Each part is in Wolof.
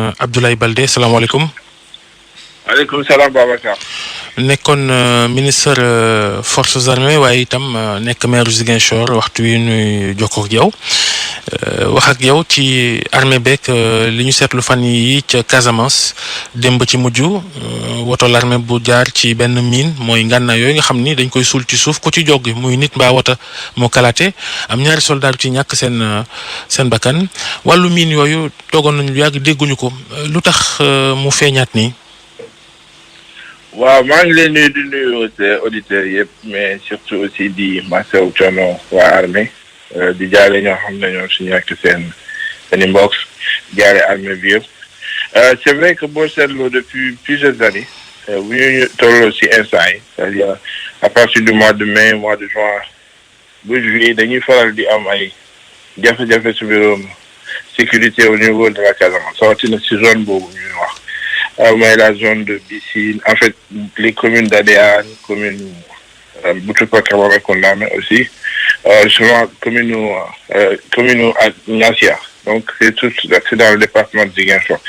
Abdoulaye Baldé salaamaaleykum. maaleykum salaam Babacar. nekkoon ministre forces armées waaye itam nekk maire Ziguinchor waxtu wi ñuy jokkoo ak yow wax ak yow ci armée beeg li ñu seetlu fan yi ca Casamance démb ci mujj woto l'armée bu jaar ci benn mine mooy ngànnaay yooyu nga xam ni dañ koy suul ci suuf ku ci joggi muy nit mbaa wota moo kalaate am ñaari soldat ci ñàkk seen bakkan wàllu mine yooyu toogoon nañu yàgg dégguñu ko lu tax mu feeñaat nii. waaw maa ngi leen di nuyu auditeurs yëpp mais surtout aussi di masawu coono waa armée di jaale ñoo xam ne ñoo si ñàkk seen mbokk jaale armée bi yëpp c'est vrai que boo seetloo depuis plusieurs années bu ñu tolloo si instant yi c'est-à-dire à partir du mois de mai mois de juin ba juillet dañuy faral di am ay jafe-jafe si mbirum sécurité au niveau de la Casamance rawatina si zone boobu ñuy wax. Mais la zone de Bissine, en fait, les communes d'Adéane, communes Boutoupa Kamara mais aussi, souvent commune à Niassia. Donc, c'est dans le département de Ziguinchor.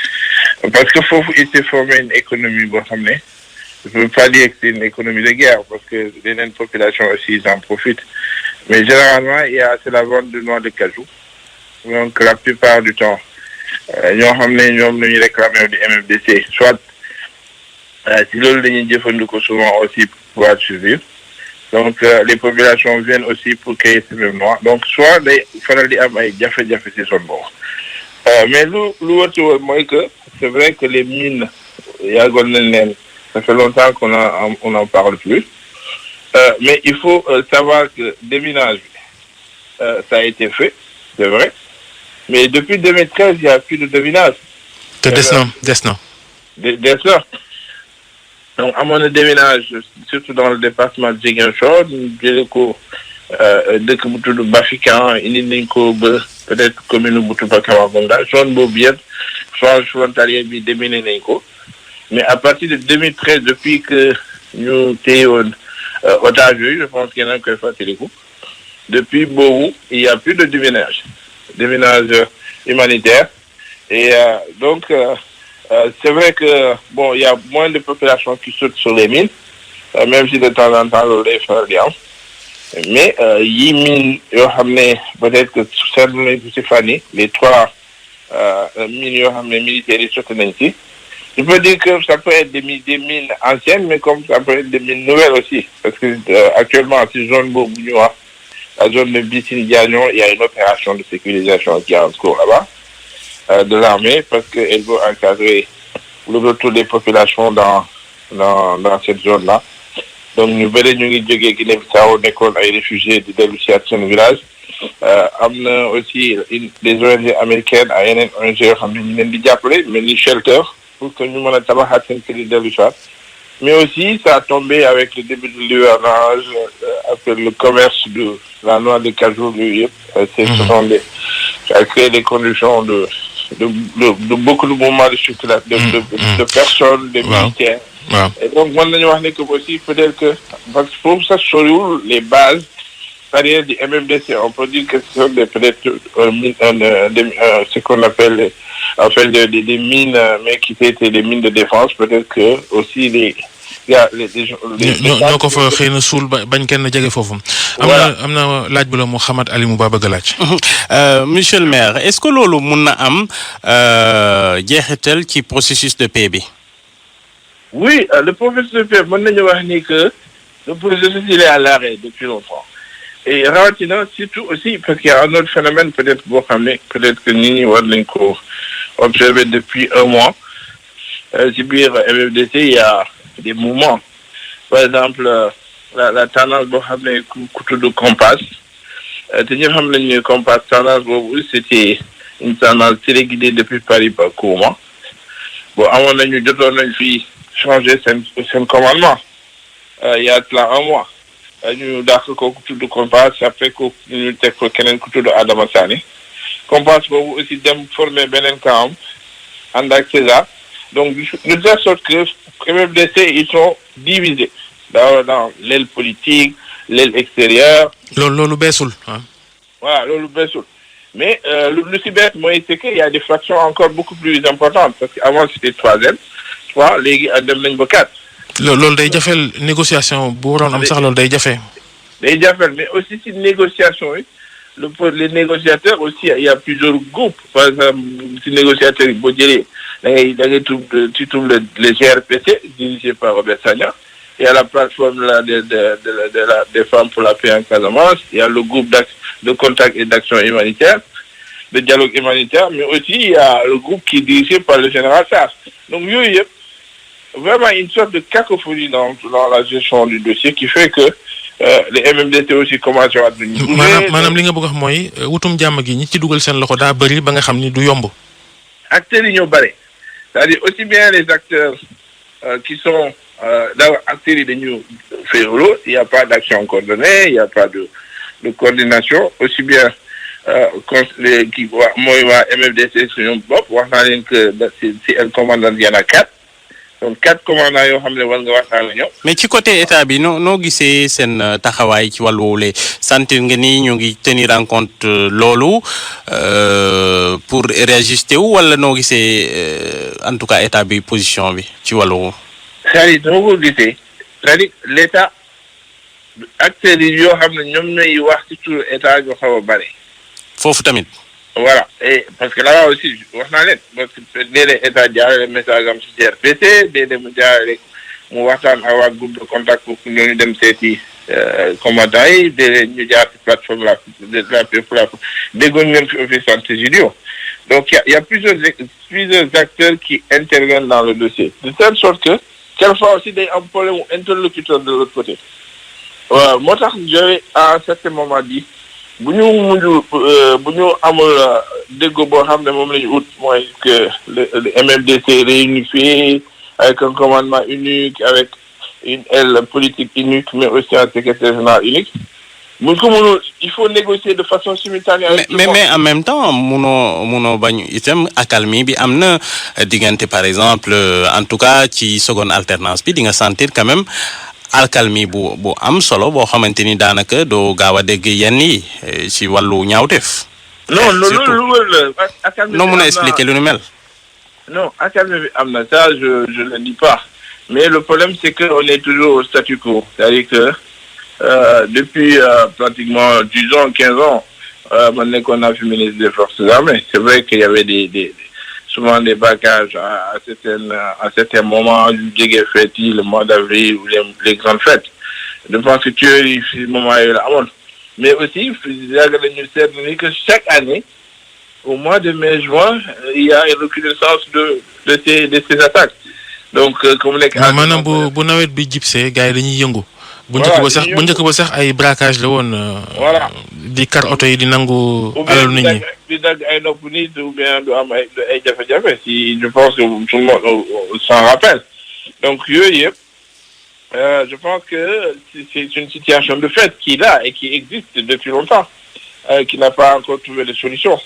Parce que faut il s'est formé une économie, bon, je ne peux pas dire que c'est une économie de guerre, parce que les populations aussi, ils en profitent. Mais généralement, c'est la vente de noix de cajou. Donc, la plupart du temps, ñoo xam ne ñoom la ñuy réclamer di MFDC soit si loolu la ñuy jëfandikoo souvent aussi pour pouvoir survivre donc les populations viennent aussi pour cueillir ces mêmes noix donc soit day faral di am ay jafe-jafe si zone boobu mais lu wërti woon mooy que c'est vrai que les mines yàggoon nañ leen ça fait longtemps on en parle plus mais il faut savoir que déminage bi ça a été fait c'est vrai. Mais depuis 2013, il n'y a plus de déminage. Des na. Donc, à mon déminage, surtout dans le département de Ziguinchor, nous ko dëkk bu tudd Bafikan indi nañ ko ba peut-être commune Boutoupa Kamara zone boobu yëpp phase frontalière bi déminé nañ ko mais à partir de 2013 depuis que ñu téye woon otage yooyu je pense qu'il y en a koy fàttaliku depuis boobu il n'y a plus de déminage humanitaire et donc c'est vrai que bon il y a moins de population qui saute sur les mines même si de temps en temps loolu day faral di am mais yi mines yoo xam ne peut-être que seetlu nañ ci fan yi les 3 mines yoo xam ne militaires yi sotti nañ ci je peux dire que ça peut être des mines anciennes mais comme ça peut être des mines nouvelles aussi parce que actuellement ci zone boobu ñu wax la zone de Bissine-Diagnon, il y a une opération de sécurisation qui est en cours là-bas de l'armée parce qu'elle veut encadrer le retour des populations dans cette zone-là. Donc, nous venons de Guinée-Bissau, nekkoon ay réfugiés di dellu si seen village. Am na aussi des ONG américaines ay yeneen ONG yoo xam ne ñu leen di jàppale mel ni Shelter pour que ñu mën a tabaxaat seen kër yi dellu si mais aussi ça a tombé avec le début de l'hivernage avec le commerce de la noix de cajou ça a créé des conditions de beaucoup de mouvements de circulation de personnes de militaires et donc mën nañu wax ne que aussi peut-être que parce que foofu sax soriwul les bases c'est-à-dire du MFDC on peut dire que ce sont peut-être ce qu'on appelle en fait des mines mais qui étaient des mines de défense peut-être que aussi les ñoo ko fa xëy na suul bañ kenn jege foofu. am na laaj bu la Mouhamed Ali Mouba bëgg a laaj. Monsieur le maire est-ce que loolu mun na am jeexital ci processus de paix bi. Oui, le processus de paix mën nañu wax ni que le processus il est à l'arrêt depuis longtemps. Et rawatina surtout aussi parce qu'il y a un autre phénomène peut-être boo xam ne peut-être que nit ñi war nañ ko observer depuis un mois ci biir MFDC il y a des mouvements par exemple la tendance boo xam ne ku tudd Compass te ñu xam nañ ne Compass tendance boobu c'était une tendance téléguidée depuis Paris par Kouma bon amoon nañu jotoon nañ fi changer seen commandement il y a cela un mois ñu dàq ko ku tudd Compass après ko ñu teg ko keneen ku tudd Adama Sani Compass boobu aussi dem former beneen camp ànd ak César donc de telle sorte que MFDC ils sont divisés dans l'aile politique l'aile extérieure. loolu beesul ah. voilà loolu beesul Mais le cyber, moi, c'est qu'il y a des fractions encore beaucoup plus importantes. Parce qu'avant, c'était 3M, 3, les 4. loolu day jafeel négociation bu waroon am sax loolu day jafe. Mais aussi, c'est une négociation. Oui. Les négociateurs aussi, il y a plusieurs groupes. Par exemple, les négociateurs, tu trouves les GRPC, dirigé par Robert Sagna. Il y a la plateforme des femmes pour la paix en Casamance. Il y a le groupe de contact et d'action humanitaire, de dialogue humanitaire. Mais aussi, il y a le groupe qui est dirigé par le général Sarr. Donc, il y a vraiment une sorte de cacophonie dans la gestion du dossier qui fait que les MMDT aussi commencent à devenir. maanaam li nga bëgg wax mooy wutum jàmm gi ñi ci dugal seen loxo daa bëri ba nga xam ni du yomb. Acteurs yi ñoo bëri c'est-à-dire aussi bien les acteurs qui sont d'abord acteurs yi dañu féewaloo, il y a pas d'action coordonnée, il y a pas de coordination aussi bien les qui mooy waa MFDC suñu bopp wax naa leen que si un commandant il y en a 4. Donc 4 commandants yoo xam ne war nga waxtaan ak ñoom. mais ci côté état bi noo gisee seen taxawaay ci wàllu woowule sentir nga ni ñu ngi tenir en compte loolu pour réajuster wu wala noo gisee en tout cas état bi position bi ci wàllu. c'est-à-dire dama ko gisee c'est-à-dire l'état acteurs yi yoo xam ne ñoom ñooy wax ci turu état yoo xaw a bare. foofu tamit. Voilà, et parce que là aussi, parce que dès l'État diarrhée, les messages am ci GRPC, dès les médias, mu waxtaan ak groupe de contact pour ñu dem seeti commandant yi, dès ñu jaar ci plateforme la plateforme déggoon ngeen fi office antégidio. Donc il y a plusieurs acteurs qui interviennent dans le dossier. De telle sorte que, quelquefois aussi, des problèmes interlocuteurs de l'autre côté. Moo tax j'avais à un certain moment dit, bu ñu amul déggoo boo xam ne moom la ñu ut mooy que le MFDC réunifié avec un commandement unique, avec une aile politique unique, mais aussi un secrétaire général unique. Il faut négocier de façon simultanée. Mais en même temps munoo bañ itam accalmie bi am na diggante par exemple en tout cas ci seconde alternance bi di nga sentir quand même alcalmi bu am solo boo xamante ni daanaka doo gaaw a dégg yenn yi ci wàllu ñaawteef. non loolu accalmie noo mun a expliquer lu nu mel. non accalmie bi am na ça je le dis pas mais le problème c'est que on est toujours au statu quo, c'est-à-dire que depuis pratiquement 10 ans 15 ans man nekkoon naa fi ministre des forces armées. C'est vrai qu'il y avait souvent des braquages à certains moments du jege fête yi le mois d'avril ou les grandes fêtes. Je pense que tueurs yi fi moment yooyu la amoon mais aussi yàgg nañu seetlu ni que chaque année au mois de mai juin il y a une recrudescence de ces attaques. Donc comme nekk maanaam bu nawet bi jibsee gars yi dañuy yëngu. bu njëkk ba sax ay braquage la woon. voilà di kar oto yi di nangu alalu nit ñi. di dagg ay nopp nit ou bien du am ay jafe-jafe si je pense que tout le monde s'en rappelle. Donc yooyu yëpp je pense que c'est une situation de fait qui est là et qui existe depuis longtemps qui n'a pas encore trouvé de solution.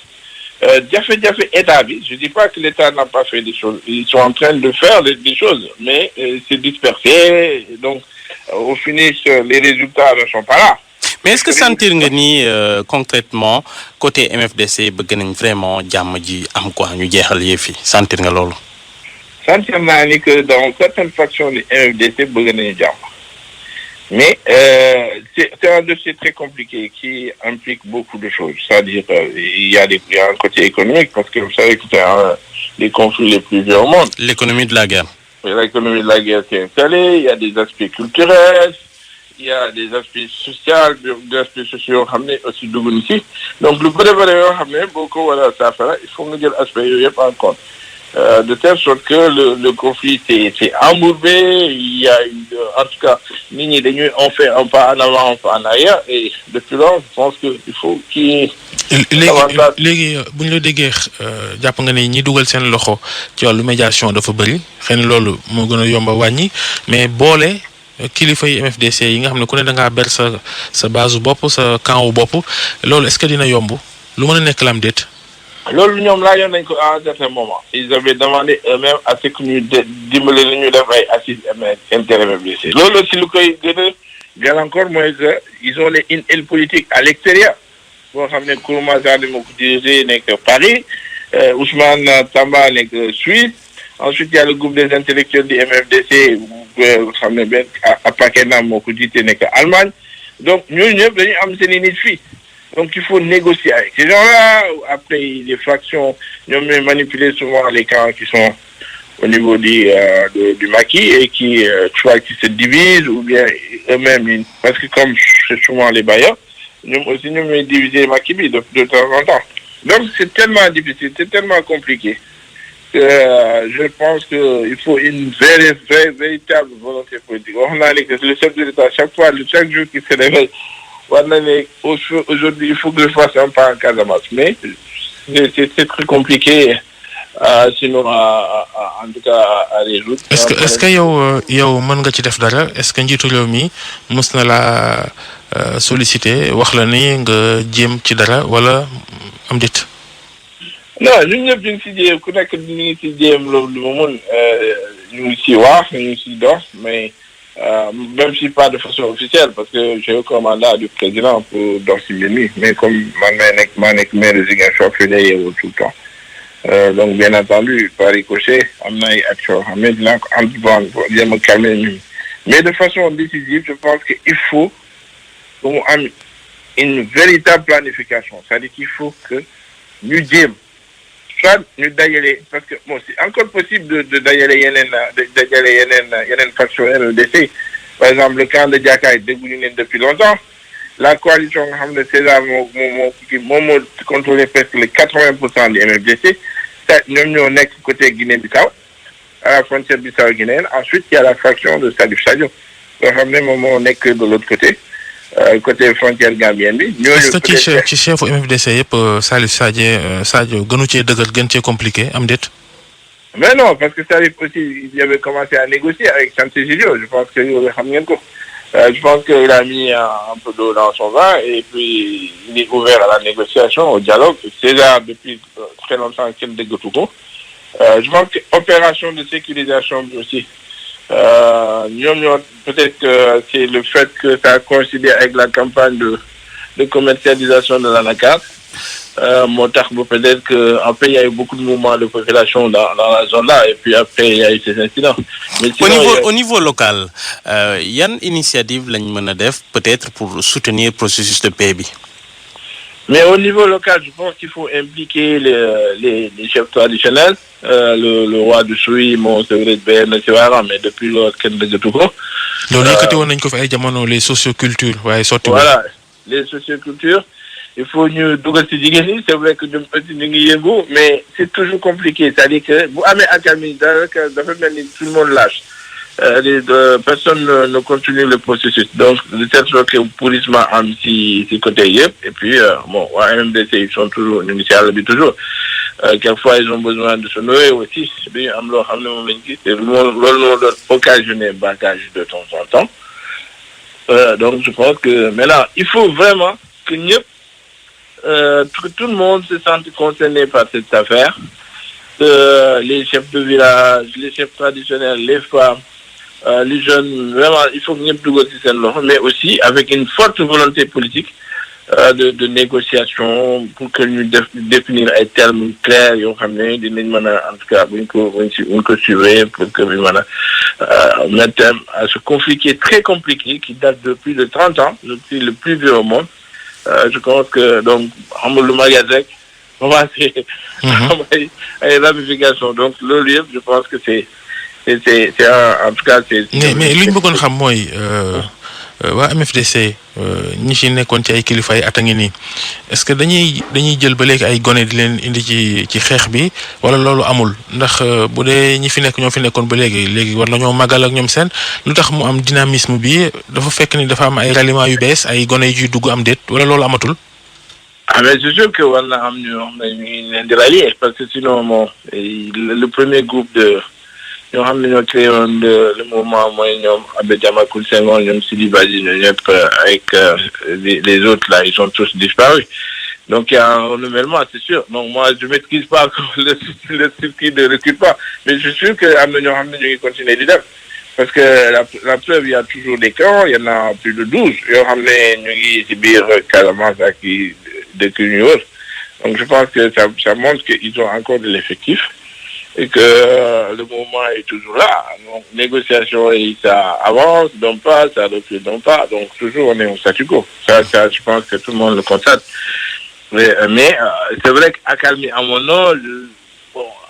Jafe-jafe état bi, je dis pas que l'État n'a pas fait des choses, ils sont en train de faire des choses mais c'est dispersé donc au finish les résultats ne sont pas là. Mais est-ce que sentir nga ni concrètement côté MFDC bëgg nañ vraiment jàmm ji am quoi ñu jeexal yëf yi sentir nga loolu. Sentir naa ni que dans certaines factions du MFDC bëgg nañu jàmm mais c'est un dossier très compliqué qui implique beaucoup de choses, c'est-à-dire il y a un côté économique parce que vous savez que c'est un des conflits les plus vieux au monde. L'économie de la guerre. L'économie de la guerre s'est installée, il y a des aspects culturels, il y a des aspects sociaux aussi dugg ici. Donc le bëri beaucoup voilà ça fait il faut nga jël aspect yooyu yëpp en compte. De telle sorte que le conflit s'est embourbé, il y a en tout cas nit ñi dañuy on fait un pas en avant un pas en arrière et depuis là je pense que il faut qu'il léegi bu ñu la déggee jàpp nga ne ñi dugal seen loxo ci wàllu médiation dafa bëri xëy na loolu moo gën a yomb a wàññi mais boole kilifa yi MFDC yi nga xam ne ku ne da ngaa ber sa base bopp sa camp wu bopp loolu est-ce que dina yomb lu mën a nekk lam déet. loolu ñoom laajoon nañ ko à un certain moment ils avaient demandé eux-mêmes à ce que ñu dimbali li ñu def ay assises inter-MFDC loolu aussi lu koy gën a gàllankoor mooy que ils ont une aile politique à l'extérieur boo xam ne Kourouma Sarr moo ko dirigé nekk Paris, Ousmane Tamba nekk Suisse. Ensuite, il y a le groupe des intellectuels du MFDC, xam ne benn Apakena moo ko jiite nekk Allemagne. Donc ñooñu ñëpp dañuy am seen i nit fii. Donc il faut négocier avec ces gens-là. Après, les fractions, ñoom ñooy manipuler souvent les camps qui sont au niveau du maquis et qui soit qui se divisent ou bien eux-mêmes, parce que comme c'est souvent les bailleurs, ñoom aussi ñoom ñooy diviser maquis bi de temps en temps. Donc c'est tellement difficile, c'est tellement compliqué que je pense que il faut une véritable volonté politique. Wax naa ne que le chef de l'État chaque jour qu'il se réveille war na ne aujourd'hui il faut que je fasse un pas en Casamance, mais c'est très compliqué sinon en tout cas à résoudre. Est-ce que yow mën nga ci def dara? Est-ce que njiitu réew mi mës na la solliciter wax la ni nga jéem ci dara wala am dit? Non, ñun ñëpp ñu ngi si jéem ku nekk ñu ngi si jéem loolu mu mun ñu ngi si wax ñu ngi si dox, mais même si pas de façon officielle, parce que j'ai eu un mandat du président pour dox si mbir mi, mais comme maa nekk maire de Ziguinchor fii lay yeewoo tout le temps. Donc bien entendu par ricochet am na ay actions xam ne dinaa ko jéem a calmer ñu, mais de façon décisive je pense que il faut que mu am une véritable planification, c'est-à-dire qu'il faut que ñu jéem soit ñu dajale, parce que bon c'est encore possible de dajale yeneen faction MFDC. Par exemple le camp de Diakaay dégguñu leen depuis longtemps. La coalition nga xam ne César moo contrôlé presque les 80% du MFDC. ñoom ñoo nekk côté Guinée-Bissau, à la frontière bissau-guinéenne. Ensuite il y a la fraction de Salif Sadio nga xam ne moom moo nekk de l'autre côté frontière gambienne bi. Est-ce que ci chef MFDC yëpp Salif Sadio gënu cee dëgër gën cee compliqué am déet? Mais non, parce que Salif aussi il avait commencé à négocier avec Santé Gidio. Je pense que yow xam ngeen ko. Je pense qu'il a mis un peu d'eau dans son vin et puis il est ouvert à la négociation, au dialogue. C'est là depuis très longtemps qu'il dégoûte ko. Je pense que opération de sécurisation aussi. Peut-être que c'est le fait que ça a coïncidé avec la campagne de commercialisation de l'anacarde. Peut-être qu'en fait, il y a eu beaucoup de mouvements de population dans la zone-là, et puis après, il y a eu ces incidents. Mais sinon, au niveau local, yan initiative lañ mën a def peut-être pour soutenir le processus de paix bi? Mais au niveau local, je pense qu'il faut impliquer les chefs traditionnels. Le roi de Souy, c'est vrai, mais depuis lors, kenn dëggatu ko. loolu yëkkati woon nañ ko fi ay jamono les sociocultures waaye sotti. Voilà, les sociocultures. Il faut ñu dugal ci jigéen ñi, c'est vrai que ñoom aussi ñu ngi yëngu, mais c'est toujours compliqué. C'est-à-dire que bu amee accalmie dafa mel ni tout le monde lâche. Personne ne continue le processus. Donc, de telle sorte que pourrissement am ci côté yëpp. Et puis, waa MMDC, ils sont toujours, ñu ngi ci àll bi toujours. Quelquefois, ils ont besoin de se nourrir aussi. Bi am loo xam ne moom lañ gis, loolu moo doon occasionner braquage de temps en temps. Donc, je pense que maintenant, il faut vraiment que ñëpp tout le monde se sente concerné par cette affaire. Les chefs de village, les chefs traditionnels, les femmes, les jeunes, vraiment, il faut que nous nous mais aussi avec une forte volonté politique de négociation pour que nous définir un terme clair, en tout cas, on peut suivre pour que nous mettre à ce conflit qui est très compliqué, qui date de plus de 30 ans, depuis le plus vieux au monde. Je pense que donc le magasin commencer à une ramification. Donc le lieu, je pense que c'est en tout cas c'est. Mais li ñu bëggoon xam mooy waa MFDC ñi ci nekkoon ci ay kilifa ay at a ngi nii est-ce que dañuy jël ba léegi ay gone di leen indi ci xeex bi wala loolu amul ndax bu dee ñi fi nekk ñoo fi nekkoon ba léegi war nañoo màggal ak ñoom seen lu tax mu am dynamisme bi dafa fekk ni dafa am ay ralliement yu bees ay gone yu dugg am déet wala loolu amatul. Ah mais c'est sûr que war na am ñu leen di rallier parce que sinon le premier groupe de ñoo xam ne ñoo créé woon le mouvement mooy ñoom Abbé Diamacoune Senghor ñoom Sidi Badji ñoom ñëpp avec les autres là ils sont tous disparus. Donc il y a un renouvellement, c'est sûr. Donc moi je maîtrise pas encore le circuit de recrutement, mais je suis sûr que am na ñoo xam ne ñu ngi continuer di dem parce que la preuve il y a toujours des camps, il y en a plus de 12 yoo xam ne ñu ngi ci biir Casamance ak dëkk yu ñu wër donc je pense que ça montre qu'ils ont encore de l'effectif et que le mouvement est toujours là. Donc, négociation et ça avance d'un pas, ça recule d'un pas. Donc, toujours, on est au statu quo. Ça, je pense que tout le monde le constate. Mais c'est vrai qu'Akalmi, à mon nom,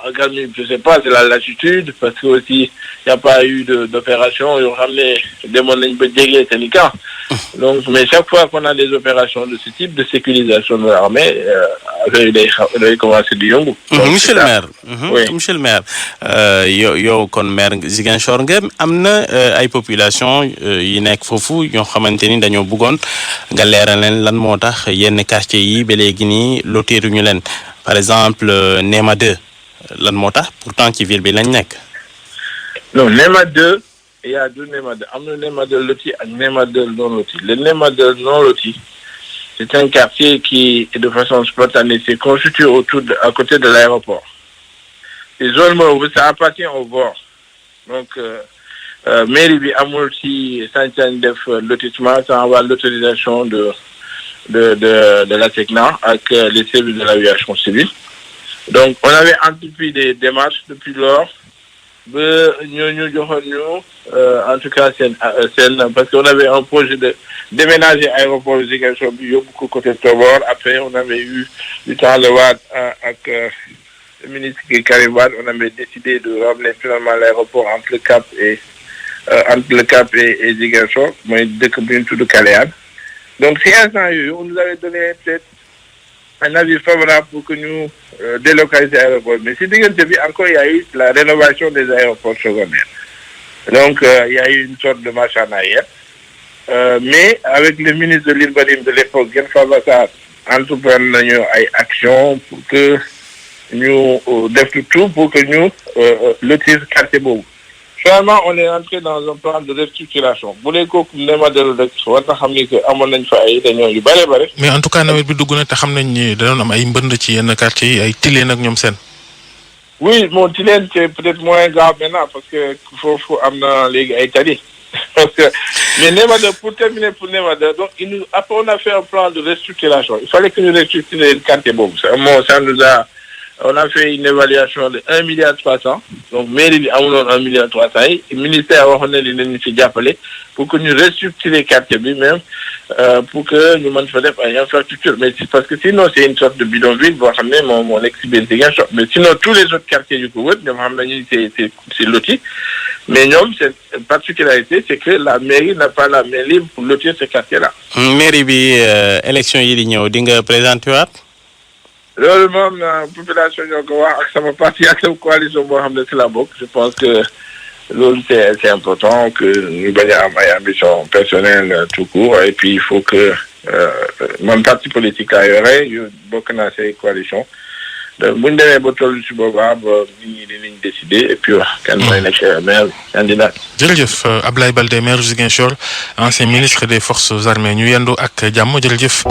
Akalmi, je sais pas, c'est la latitude, parce que aussi, il n'y a pas eu d'opération, ils ont ramené des montagnes de syndicats. Donc, mais chaque fois qu'on a des opérations de ce type de sécurisation de l'armée, il commence du yomb. Monsieur le maire. Oui. Monsieur le maire, yow kon maire Ziguinchor nga am na ay population yi nekk foofu ñoo xamante ni dañoo bëggoon nga leeral leen lan moo tax yenn quartier yi ba léegi nii loteeruñu leen par exemple Néma 2 lan moo tax pourtant ci ville bi lañ nekk. Non, Néma 2, il y a deux Néma 2. Am na Néma 2 loti ak Néma 2 non loti. Le Néma 2 non loti, c'est un quartier qui, de façon spontanée, s'est constitué à côté de l'aéroport. Les zones où ça appartient au bord. Donc, mairie bi amul ci sañ-sañ def lotissement sans avoir l'autorisation de la SECNA avec les services de l'aviation civile. Donc, on avait entrepris des démarches depuis lors. En tout cas, parce qu'on avait un projet de déménager l'aéroport Ziguinchor beaucoup côté Tobor. Après, on avait eu du temps le Wad avec le ministre Karim Wade. On avait décidé de ramener finalement l'aéroport entre le Cap et Ziguinchor, mais deux communes tout de Caléane. Donc, c'est un temps, on nous avait donné peut-être un avis favorable pour que nous délocalisions l'aéroport. Mais si encore, il y a eu la rénovation des aéroports secondaires. Donc, il y a eu une sorte de marche en arrière. Mais avec le ministre de l'Urbanisme de l'époque, Gen Fabassar, entreprendre une action pour que nous fassions tout pour que nous le tir quartier beau. Finalement, on est entré dans un plan de restructuration. Mais en tout cas, nawet bi dugg na te xam nañ ni dañu am ay mbënd ci yenn quartier yi ay Tilène ak ñoom seen. Oui, mon Tilène c'est peut-être moins grave maintenant parce que faut amener les ay tali. Parce que mais Néma 2, pour terminer pour Néma 2, donc après on a fait un plan de restructuration. Il fallait que nous restructurions le quartier Bob. On a fait une évaluation de 1,3 milliard. Donc, mairie a 1,3 milliard. Le ministère a appelé pour que nous restructurions les quartiers même, pour que nous fassions une infrastructure. Mais c'est parce que sinon, c'est une sorte de bidonville, pour ramener mon ex-Benzigan. Mais sinon, tous les autres quartiers du Koweït, c'est loti. Mais nous, cette particularité, c'est que la mairie n'a pas la main libre pour lotir ces quartiers-là. Mairie, élection, il y a présenté. Loolu moom population ñoo ko wax ak sama parti ak sama coalition boo xam ne ci la bokk je pense que loolu c'est important que ñu bañ a am ay ambition personnelle tout court et puis il faut que mon parti politique a yore yu bokk naa say coalition donc bu ñu demee ba toll ci boobaa ba nit ñi dinañ décider et puis wax kan mooy nekk maire candidat. Jërëjëf Ablaye Baldé maire Ziguinchor ancien ministre des forces armées ñu yendu ak jàmm jërëjëf.